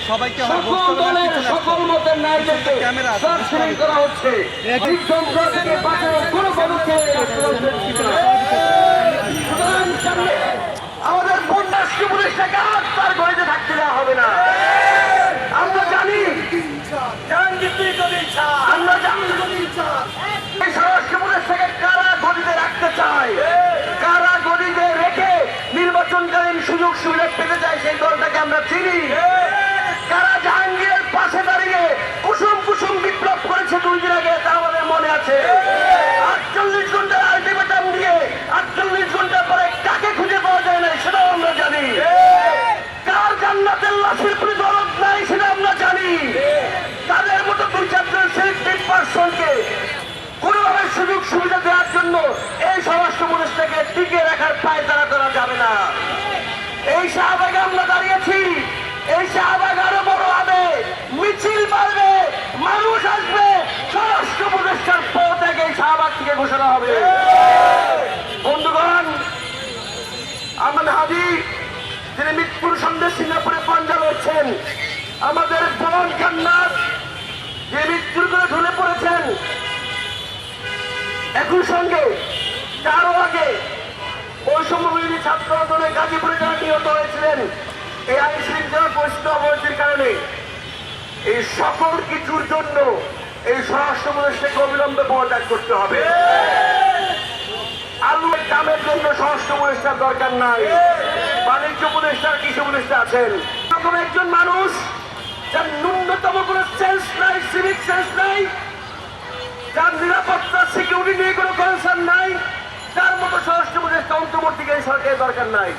সবাইকে সকল দলের সকল মতের ন্যায়কে সার্চিং করা হচ্ছে। বিক্ষোভকারীদের পাশে কোনো পদক্ষেপ আমাদের বন্যাশ্রী পুলিশটাকে আর তার গড়িতে থাকতে দেওয়া হবে না। আমরা জানি আমরা জানি এই স্বরাষ্ট্র পুলিশটাকে কারা গদিতে রাখতে চায়, কারা গদিতে রেখে নির্বাচনকালীন সুযোগ সুবিধা পেতে চায়, সেই দলটাকে আমরা চিনি। কারা জাহাঙ্গীরের পাশে দাঁড়িয়ে কুসুম কুসুম বিপ্লব করেছে 2 দিন আগে, তা আমাদের মনে আছে। 48 ঘন্টার আলটিমেটাম দিয়ে 48 ঘন্টা পরে কাকে খুঁজে পাওয়া যায় না সেটাও আমরা জানি। কার জান্নাতের লাশের প্রতি দরদ নাই সেটা আমরা জানি। তাদের মতো 2-4 সিলেক্টেড পার্সনকে কোনোভাবে সুযোগ সুবিধা দেওয়ার জন্য এই স্বরাষ্ট্র পুলিশটাকে টিকে রাখার পায়তারা করা যাবে না। এই শাহবাগে আমরা দাঁড়িয়েছি, এই শাহবাগ আরো বড় হবে, মিছিল বাড়বে, মানুষ আসবে, স্বরাষ্ট্র উপদেষ্টার পদ থেকে এই শাহবাগ থেকে ঘোষণা হবে। বন্ধুগণ, আমান হাদি তিনি মৃত্যুর সন্দেহ সিঙ্গাপুরে পাঞ্জা লড়ছেন, আমাদের বোন জান্নাত যে মৃত্যুর করে ঢলে পড়েছেন, একই সঙ্গে তারও আগে বৈষম্য বিরোধী ছাত্র আন্দোলনে গাজীপুরে যারা নিহত হয়েছিলেন এই আইন শৃঙ্খলা পরিস্থিতি অবনতির কারণে, এই সকল কিছুর জন্য এই স্বরাষ্ট্র উপদেষ্টাকে অবিলম্বে পদত্যাগ করতে হবে। আলুর দামের জন্য স্বরাষ্ট্র উপদেষ্টার দরকার নাই, বাণিজ্য উপদেষ্টার কৃষি উপদেষ্টা আছেন। এরকম একজন মানুষ যার ন্যূনতম কোনো সেন্স নাই, সিভিক সেন্স নাই, যার নিরাপত্তা সিকিউরিটি নিয়ে কোনো কনসার্ন নাই, তার মতো স্বরাষ্ট্র উপদেষ্টা অন্তর্বর্তীকালীন সরকারের দরকার নাই।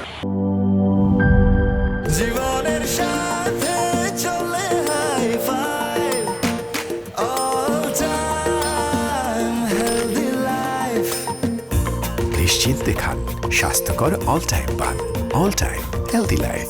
জীবনের সাথে চলে high five all time healthy life. নিশ্চিন্তে খান স্বাস্থ্যকর অল টাইম পান, অল টাইম হেলদি লাইফ।